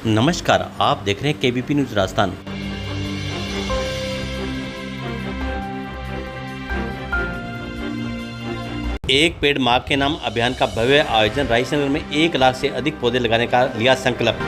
नमस्कार, आप देख रहे हैं केबीपी न्यूज राजस्थान। एक पेड़ मां के नाम अभियान का भव्य आयोजन। रायसेन में 1 लाख से अधिक पौधे लगाने का लिया संकल्प।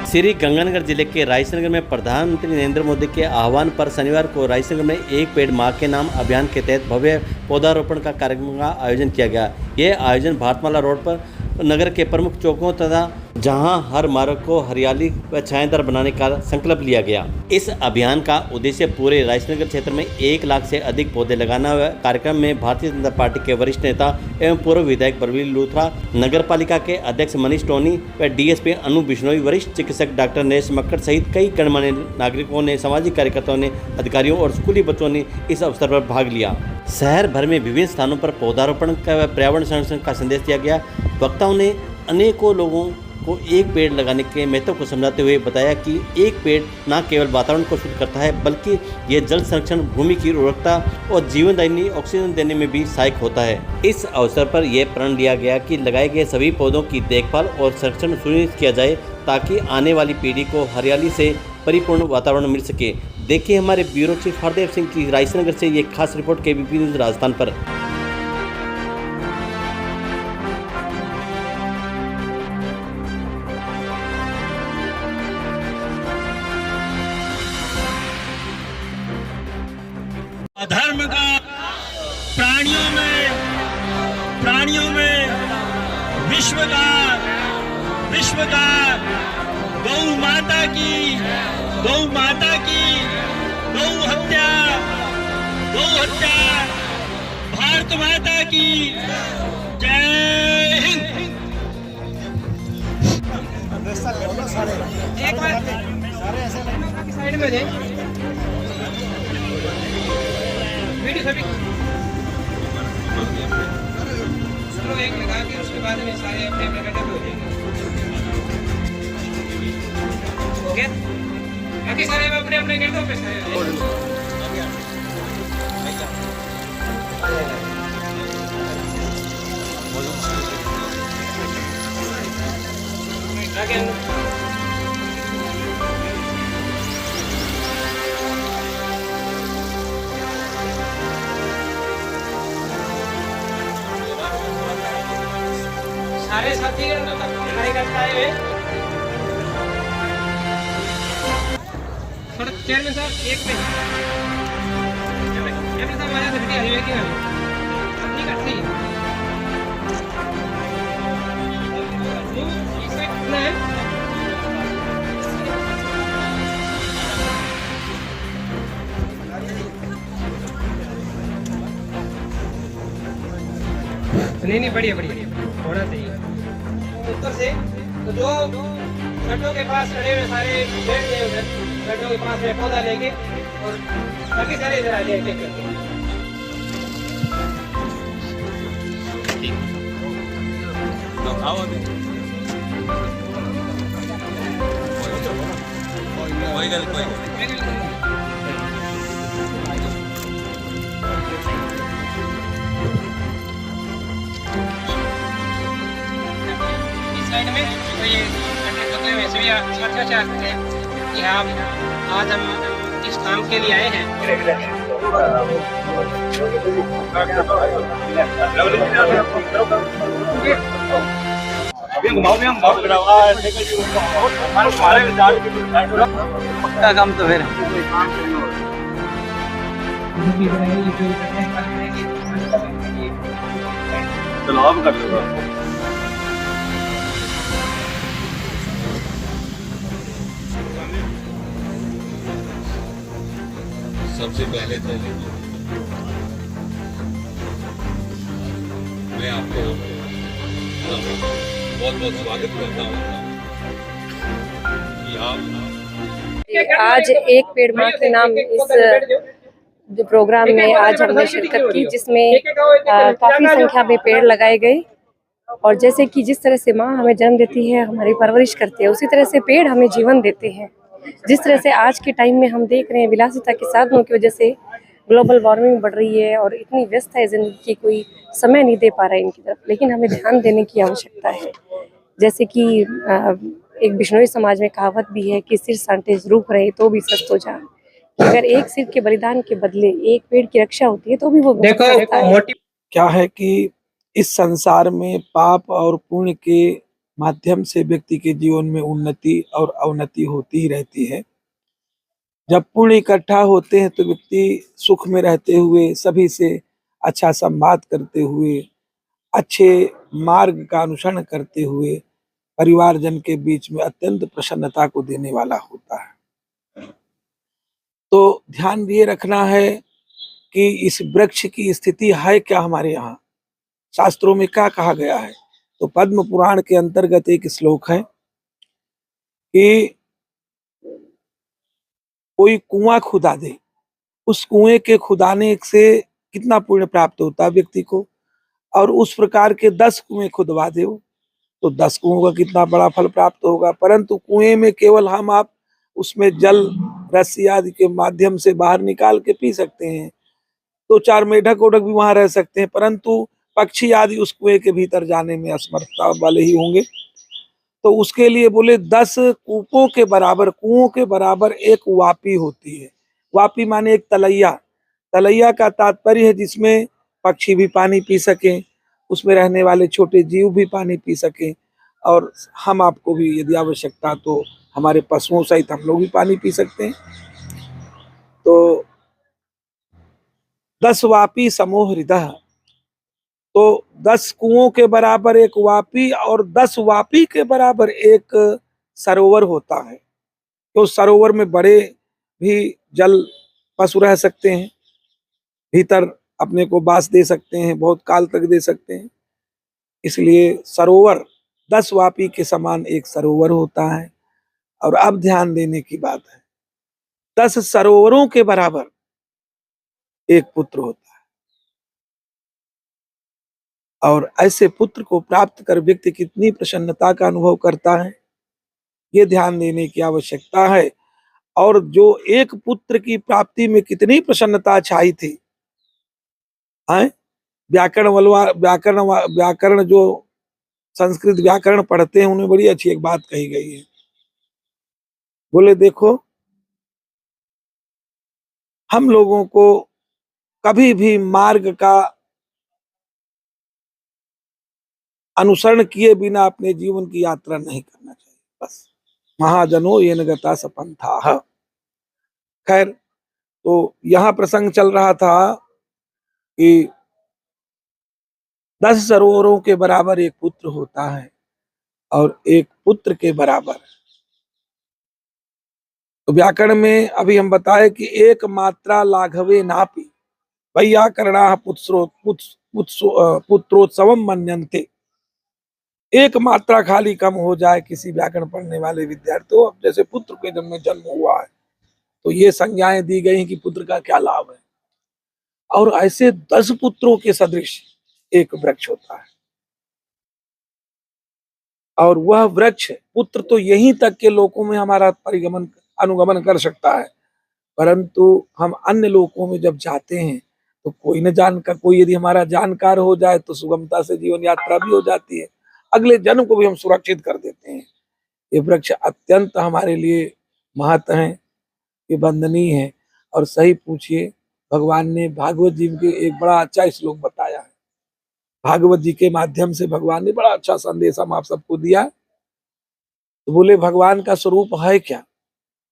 श्री गंगानगर जिले के रायसेन में प्रधानमंत्री नरेंद्र मोदी के आह्वान पर शनिवार को रायसेन में एक पेड़ मां के नाम अभियान के तहत भव्य पौधारोपण का कार्यक्रम का आयोजन किया गया। यह आयोजन भारतमाला रोड पर नगर के प्रमुख चौकों तथा जहां हर मार्ग को हरियाली व छायादार बनाने का संकल्प लिया गया। इस अभियान का उद्देश्य पूरे रायसेन क्षेत्र में 1 लाख से अधिक पौधे लगाना है। कार्यक्रम में भारतीय जनता पार्टी के वरिष्ठ नेता एवं पूर्व विधायक बलवीर लूथरा, नगर पालिका के अध्यक्ष मनीष टोनी व डीएसपी अनु बिश्नोई, वरिष्ठ चिकित्सक डॉक्टर नरेश मक्कड़ सहित कई गणमान्य नागरिकों ने, सामाजिक कार्यकर्ताओं ने, अधिकारियों और स्कूली बच्चों ने इस अवसर पर भाग लिया। शहर भर में विभिन्न स्थानों पर पौधारोपण व पर्यावरण संरक्षण का संदेश दिया गया। वक्ताओं ने अनेकों लोगों को एक पेड़ लगाने के महत्व को समझाते हुए बताया कि एक पेड़ न केवल वातावरण को शुद्ध करता है, बल्कि यह जल संरक्षण, भूमि की उर्वरकता और जीवनदायिनी ऑक्सीजन देने में भी सहायक होता है। इस अवसर पर यह प्रण लिया गया कि लगाए गए सभी पौधों की देखभाल और संरक्षण सुनिश्चित किया जाए ताकि आने वाली पीढ़ी को हरियाली से परिपूर्ण वातावरण मिल सके। देखिए हमारे ब्यूरो चीफ हरदेव सिंह की रायसेन से ये खास रिपोर्ट केबीपी न्यूज राजस्थान पर। धर्म का प्राणियों में विश्व का गौ माता की गौ हत्या भारत माता की जय हिंद। एक बार साइड में दे चलो एक लगा के उसके बाद में सारे अपने अपने गड्ढे हो जाएंगे। ओके, बाकी सारे अपने अपने गड्ढों पे सारे सारे साथी कार्यकर्ता आए हुए। थोड़ा चेयरमैन साहब एक मिनट, चेयरमैन साहब हमारे से हाईवे की अपनी करती है नहीं बढ़िया थोड़ा सही ऊपर से। तो जो गड्ढों के पास खड़े हुए सारे बैठ गए उधर गड्ढों के पास में पौधा लेंगे और बाकी सारे इधर आ जाएंगे। साइड में तो ये टुकड़े वैसे भी अच्छा चाहते हैं कि आप आज हम इस काम के लिए आए हैं। पक्का काम तो फिर चलो आप कर लो। सबसे पहले तो मैं आपको बहुत स्वागत करता हूँ कि आप आज एक पेड़ मां के नाम इस जो प्रोग्राम में आज हमने शिरकत की, जिसमें काफी संख्या में पेड़ लगाए गए। और जैसे कि जिस तरह से माँ हमें जन्म देती है, हमारी परवरिश करती है, उसी तरह से पेड़ हमें जीवन देते हैं। जिस तरह से आज के टाइम में हम देख रहे हैं विलासिता के साधनों की वजह से ग्लोबल वार्मिंग बढ़ रही है और इतनी व्यस्त है जिंदगी की, कोई समय नहीं दे पा रहा है इनकी तरफ, लेकिन हमें ध्यान देने की आवश्यकता है। जैसे कि एक बिश्नोई समाज में कहावत भी है कि सिर सांटे रूख रहे तो भी सस्त हो जान। अगर एक सिर के बलिदान के बदले एक पेड़ की रक्षा होती है तो भी वो बहुत देखो सस्ता है। मोटी क्या है कि इस संसार में पाप और पुण्य के माध्यम से व्यक्ति के जीवन में उन्नति और अवनति होती ही रहती है। जब पुण्य इकट्ठा होते हैं तो व्यक्ति सुख में रहते हुए, सभी से अच्छा संवाद करते हुए, अच्छे मार्ग का अनुसरण करते हुए परिवारजन के बीच में अत्यंत प्रसन्नता को देने वाला होता है। तो ध्यान ये रखना है कि इस वृक्ष की स्थिति है क्या हमारे यहाँ, शास्त्रों में क्या कहा गया है। तो पद्म पुराण के अंतर्गत एक श्लोक है कि कोई कुआं खुदा दे, उस कुएं के खुदाने से कितना पुण्य प्राप्त होता है व्यक्ति को, और उस प्रकार के 10 कुएं खुदवा दे तो 10 कुओं का कितना बड़ा फल प्राप्त होगा। परंतु कुएं में केवल हम आप उसमें जल रस्सी आदि के माध्यम से बाहर निकाल के पी सकते हैं, तो 4 मेढक ओढक भी वहां रह सकते हैं, परंतु पक्षी आदि उस कुएं के भीतर जाने में असमर्थता वाले ही होंगे। तो उसके लिए बोले 10 कूपों के बराबर, कुओं के बराबर एक वापी होती है। वापी माने एक तलैया। तलैया का तात्पर्य है जिसमें पक्षी भी पानी पी सकें, उसमें रहने वाले छोटे जीव भी पानी पी सकें, और हम आपको भी यदि आवश्यकता तो हमारे पशुओं सहित हम लोग भी पानी पी सकते हैं। तो 10 वापी समूह हृदय, तो 10 कुओं के बराबर एक वापी और 10 वापी के बराबर एक सरोवर होता है। तो सरोवर में बड़े भी जल पशु रह सकते हैं, भीतर अपने को बास दे सकते हैं, बहुत काल तक दे सकते हैं। इसलिए सरोवर 10 वापी के समान एक सरोवर होता है। और अब ध्यान देने की बात है, 10 सरोवरों के बराबर एक पुत्र होता है। और ऐसे पुत्र को प्राप्त कर व्यक्ति कितनी प्रसन्नता का अनुभव करता है, ये ध्यान देने की आवश्यकता है। और जो एक पुत्र की प्राप्ति में कितनी प्रसन्नता छाई थी, हैं? व्याकरण जो संस्कृत व्याकरण पढ़ते हैं उन्हें बड़ी अच्छी एक बात कही गई है। बोले देखो, हम लोगों को कभी भी मार्ग का अनुसरण किए बिना अपने जीवन की यात्रा नहीं करना चाहिए। बस महाजनो येन गता सपंथाः। खैर, तो यहाँ प्रसंग चल रहा था कि 10 सरोवरों के बराबर एक पुत्र होता है, और एक पुत्र के बराबर। तो व्याकरण में अभी हम बताए कि एक मात्रा लाघवे नापि वैयाकरणा पुत्रोत्सवम मन्यन्ते। एक मात्रा खाली कम हो जाए किसी व्याकरण पढ़ने वाले विद्यार्थी, तो अब जैसे पुत्र के जन्म हुआ है तो ये संज्ञाएं दी गई कि पुत्र का क्या लाभ है। और ऐसे 10 पुत्रों के सदृश एक वृक्ष होता है, और वह वृक्ष पुत्र तो यहीं तक के लोकों में हमारा अनुगमन कर सकता है, परंतु हम अन्य लोकों में जब जाते हैं तो कोई यदि हमारा जानकार हो जाए तो सुगमता से जीवन यात्रा भी हो जाती है, अगले जन्म को भी हम सुरक्षित कर देते हैं। ये वृक्ष अत्यंत हमारे लिए महत्व है, ये वंदनीय है। और सही पूछिए, भगवान ने भागवत जी के एक बड़ा अच्छा श्लोक बताया है। भागवत जी के माध्यम से भगवान ने बड़ा अच्छा संदेश हम आप सबको दिया। तो बोले भगवान का स्वरूप है क्या,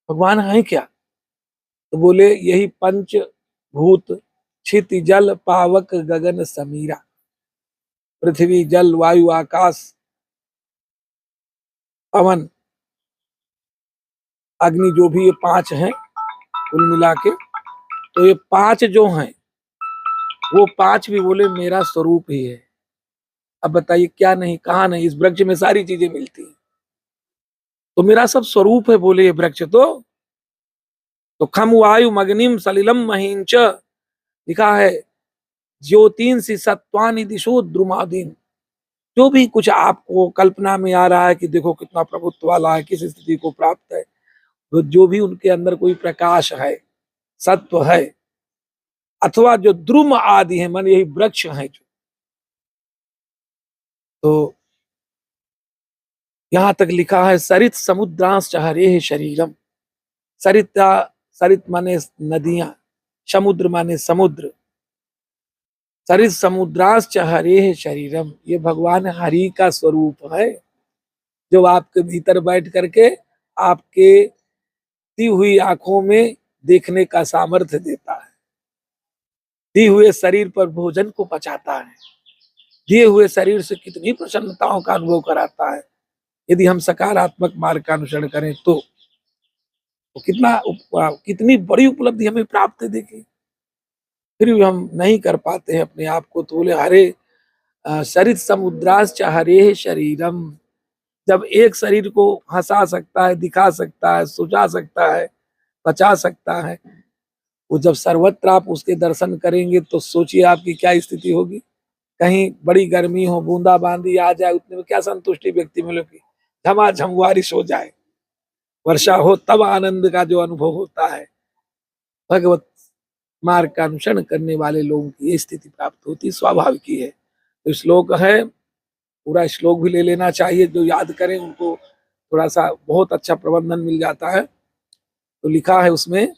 भगवान है क्या? तो बोले यही पंच भूत क्षिति जल पावक गगन समीरा, पृथ्वी जल वायु आकाश पवन अग्नि, जो भी ये 5 हैं कुल मिला के, तो ये 5 जो हैं वो 5 भी बोले मेरा स्वरूप ही है। अब बताइए क्या नहीं, कहाँ नहीं, इस वृक्ष में सारी चीजें मिलती हैं, तो मेरा सब स्वरूप है बोले ये वृक्ष। तो खम वायु मग्निम सलिलम महींच लिखा है, ज्योतिंसि सत्वानि दिशो द्रुमादीन। जो भी कुछ आपको कल्पना में आ रहा है कि देखो कितना प्रभुत्व वाला है, किस स्थिति को प्राप्त है, तो जो भी उनके अंदर कोई प्रकाश है, सत्व है, अथवा जो द्रुम आदि है, मन यही वृक्ष है जो, तो यहां तक लिखा है सरित समुद्रांश हरे शरीरम। सरित माने नदियां, समुद्र माने समुद्र, सरित समुद्रांश हरे शरीरम, ये भगवान हरि का स्वरूप है जो आपके भीतर बैठ करके आपके दी हुई आंखों में देखने का सामर्थ्य देता है, दिए हुए शरीर पर भोजन को पचाता है, दिए हुए शरीर से कितनी प्रसन्नताओं का अनुभव कराता है। यदि हम सकारात्मक मार्ग का अनुसरण करें तो कितनी बड़ी उपलब्धि हमें प्राप्त है। देखिए, फिर भी हम नहीं कर पाते हैं अपने आप को। तो बोले हरे सरित समुद्राश्च हरे शरीरम, जब एक शरीर को हंसा सकता है, दिखा सकता है, सुझा सकता है, बचा सकता है, वो जब सर्वत्र आप उसके दर्शन करेंगे तो सोचिए आपकी क्या स्थिति होगी। कहीं बड़ी गर्मी हो, बूंदाबांदी आ जाए, उतने में क्या संतुष्टि व्यक्ति में लोग, झमाझम बारिश हो जाए, वर्षा हो, तब आनंद का जो अनुभव होता है, भगवत मार्ग का अनुसरण करने वाले लोगों की ये स्थिति प्राप्त होती, स्वाभाविक ही है। तो श्लोक है, पूरा श्लोक भी ले लेना चाहिए, जो याद करें उनको थोड़ा सा बहुत अच्छा प्रबंधन मिल जाता है। तो लिखा है उसमें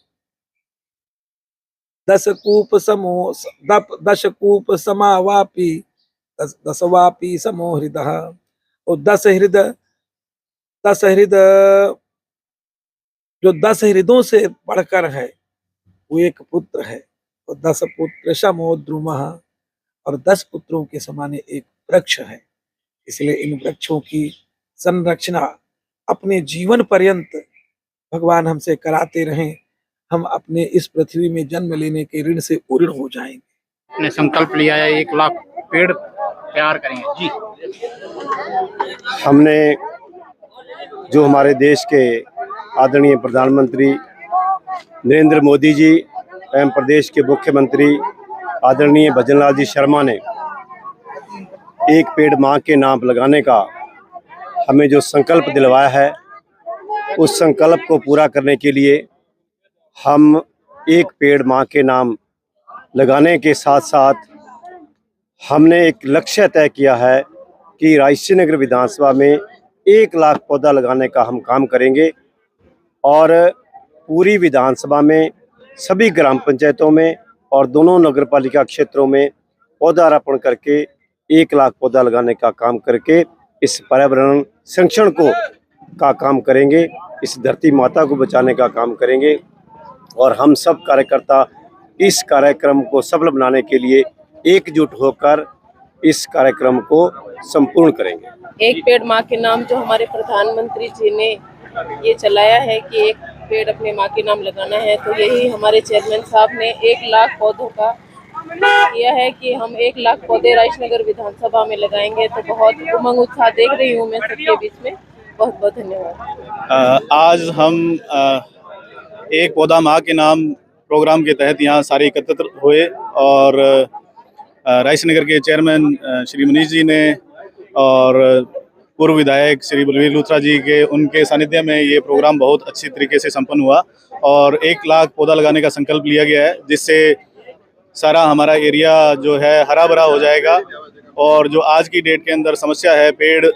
दशकूप समावापी दशवापी समो हृदः, और दस हृदय जो 10 हृदयों से बढ़कर है वो एक पुत्र है, और 10 पुत्र समो द्रुमः, और 10 पुत्रों के समान एक वृक्ष है। इसलिए इन वृक्षों की संरक्षणा अपने जीवन पर्यंत भगवान हमसे कराते रहें, हम अपने इस पृथ्वी में जन्म लेने के ऋण से उऋण हो जाएंगे। ने संकल्प लिया है 1 लाख पेड़ तैयार करेंगे जी। हमने जो हमारे देश के आदरणीय प्रधानमंत्री नरेंद्र मोदी जी एवं प्रदेश के मुख्यमंत्री आदरणीय भजनलाल जी शर्मा ने एक पेड़ मां के नाम लगाने का हमें जो संकल्प दिलवाया है, उस संकल्प को पूरा करने के लिए हम एक पेड़ मां के नाम लगाने के साथ साथ हमने एक लक्ष्य तय किया है कि रायसी नगर विधानसभा में 1 लाख पौधा लगाने का हम काम करेंगे, और पूरी विधानसभा में सभी ग्राम पंचायतों में और दोनों नगरपालिका क्षेत्रों में पौधारोपण करके 1 लाख पौधा लगाने का काम करके इस पर्यावरण संरक्षण का काम करेंगे, इस धरती माता को बचाने का काम करेंगे, और हम सब कार्यकर्ता इस कार्यक्रम को सफल बनाने के लिए एकजुट होकर इस कार्यक्रम को संपूर्ण करेंगे। एक पेड़ माँ के नाम जो हमारे प्रधानमंत्री जी ने ये चलाया है कि एक पेड़ अपने माँ के नाम लगाना है, तो यही हमारे चेयरमैन साहब ने 1 लाख पौधों का किया है कि हम 1 लाख पौधे राजनगर विधानसभा में लगाएंगे। तो बहुत उमंग उत्साह देख रही हूँ मैं सबके बीच में। बहुत बहुत धन्यवाद। आज हम एक पौधा माँ के नाम प्रोग्राम के तहत यहाँ सारे एकत्रित हुए, और रायसी नगर के चेयरमैन श्री मनीष जी ने और पूर्व विधायक श्री बलवीर लूथरा जी के उनके सानिध्य में ये प्रोग्राम बहुत अच्छी तरीके से संपन्न हुआ, और 1 लाख पौधा लगाने का संकल्प लिया गया है, जिससे सारा हमारा एरिया जो है हरा भरा हो जाएगा। और जो आज की डेट के अंदर समस्या है, पेड़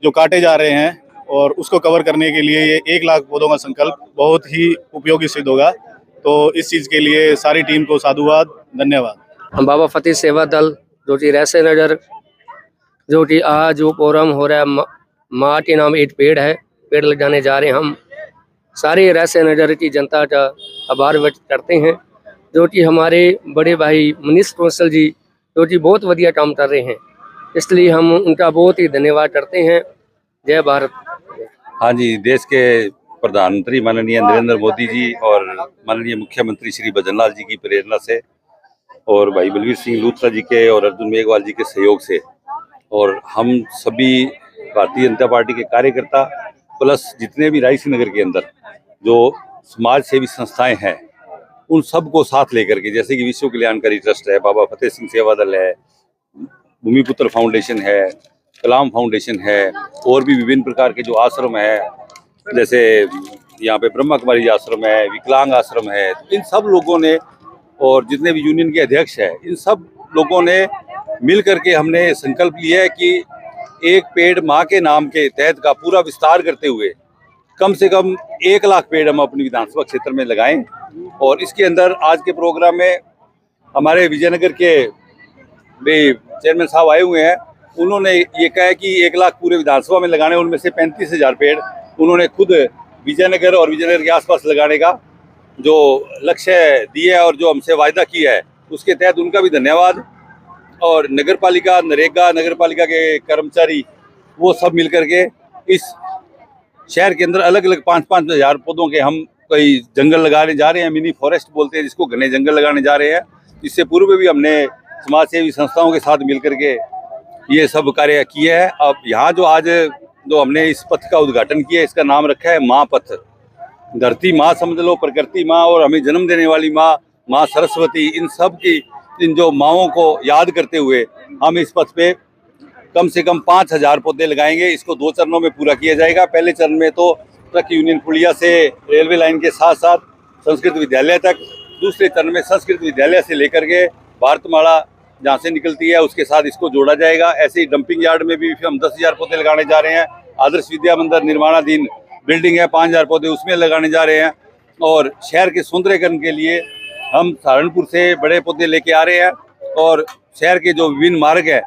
जो काटे जा रहे हैं, और उसको कवर करने के लिए ये 1 लाख पौधों का संकल्प बहुत ही उपयोगी सिद्ध होगा। तो इस चीज़ के लिए सारी टीम को साधुवाद, धन्यवाद। हम बाबा फतेह सेवा दल जो कि रायसी नगर जो कि आज जो प्रोग्राम हो रहा है माँ के नाम एक पेड़ है, पेड़ लगाने जा रहे हैं। हम सारे रायसी नगर की जनता का आभार व्यक्त करते हैं, जो कि हमारे बड़े भाई मनीष कौशल जी जो कि बहुत बढ़िया काम कर रहे हैं, इसलिए हम उनका बहुत ही धन्यवाद करते हैं। जय भारत। हाँ जी, देश के प्रधानमंत्री माननीय नरेंद्र मोदी जी और माननीय मुख्यमंत्री श्री भजनलाल जी की प्रेरणा से, और भाई बलवीर सिंह लूथरा जी के और अर्जुन मेघवाल जी के सहयोग से, और हम सभी भारतीय जनता पार्टी के कार्यकर्ता प्लस जितने भी रायसी नगर के अंदर जो समाज सेवी संस्थाएं हैं, उन सब को साथ लेकर के, जैसे कि विश्व कल्याणकारी ट्रस्ट है, बाबा फतेह सिंह सेवा दल है, भूमिपुत्र फाउंडेशन है, कलाम फाउंडेशन है, और भी विभिन्न प्रकार के जो आश्रम है, जैसे यहाँ पे ब्रह्मा कुमारी आश्रम है, विकलांग आश्रम है, इन सब लोगों ने और जितने भी यूनियन के अध्यक्ष हैं, इन सब लोगों ने मिल करके हमने संकल्प लिया है कि एक पेड़ माँ के नाम के तहत का पूरा विस्तार करते हुए कम से कम 1 लाख पेड़ हम अपनी विधानसभा क्षेत्र में लगाएं। और इसके अंदर आज के प्रोग्राम में हमारे विजयनगर के भी चेयरमैन साहब आए हुए हैं। उन्होंने ये कहा है कि 1 लाख पूरे विधानसभा में लगाने, उनमें से 35,000 पेड़ उन्होंने खुद विजयनगर और विजयनगर के आसपास लगाने का जो लक्ष्य दिया है और जो हमसे वायदा किया है, उसके तहत उनका भी धन्यवाद। और नगरपालिका, नरेगा नगरपालिका के कर्मचारी वो सब मिलकर के इस शहर के अंदर अलग अलग 5-5 हज़ार पौधों के हम कई जंगल लगाने जा रहे हैं, मिनी फॉरेस्ट बोलते हैं जिसको, घने जंगल लगाने जा रहे हैं। इससे पूर्व भी हमने समाज सेवी संस्थाओं के साथ मिलकर के ये सब कार्य किए हैं। अब यहाँ जो आज जो हमने इस पथ का उद्घाटन किया है, इसका नाम रखा है माँ पथ। धरती माँ समझ लो, प्रकृति माँ और हमें जन्म देने वाली माँ, माँ सरस्वती, इन सब की, इन जो माँओं को याद करते हुए हम इस पथ पे कम से कम 5,000 पौधे लगाएंगे। इसको 2 चरणों में पूरा किया जाएगा। पहले चरण में तो ट्रक यूनियन पुलिया से रेलवे लाइन के साथ साथ संस्कृत विद्यालय तक, दूसरे चरण में संस्कृत विद्यालय से लेकर के भारतमाला जहाँ से निकलती है उसके साथ इसको जोड़ा जाएगा। ऐसे ही डंपिंग यार्ड में भी हम 10,000 पौधे लगाने जा रहे हैं। आदर्श विद्या मंदिर निर्माणाधीन बिल्डिंग है, 5,000 पौधे उसमें लगाने जा रहे हैं। और शहर के सौंदर्यीकरण के लिए हम सहारनपुर से बड़े पौधे लेके आ रहे हैं और शहर के जो विभिन्न मार्ग है,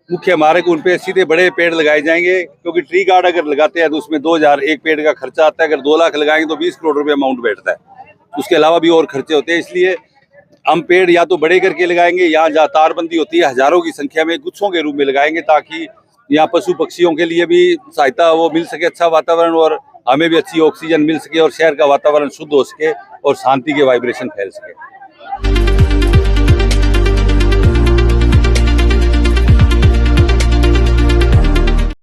मुख्य मार्ग, उन पे सीधे बड़े पेड़ लगाए जाएंगे। क्योंकि ट्री गार्ड अगर लगाते हैं तो उसमें 2,000 एक पेड़ का खर्चा आता है। अगर 2 लाख लगाएंगे तो 20 करोड़ रुपए अमाउंट बैठता है। उसके अलावा भी और खर्चे होते हैं। इसलिए हम पेड़ या तो बड़े करके लगाएंगे, या जहाँ तारबंदी होती है हजारों की संख्या में गुच्छों के रूप में लगाएंगे, ताकि यहाँ पशु पक्षियों के लिए भी सहायता वो मिल सके, अच्छा वातावरण, और हमें भी अच्छी ऑक्सीजन मिल सके और शहर का वातावरण शुद्ध हो सके और शांति के वाइब्रेशन फैल सके।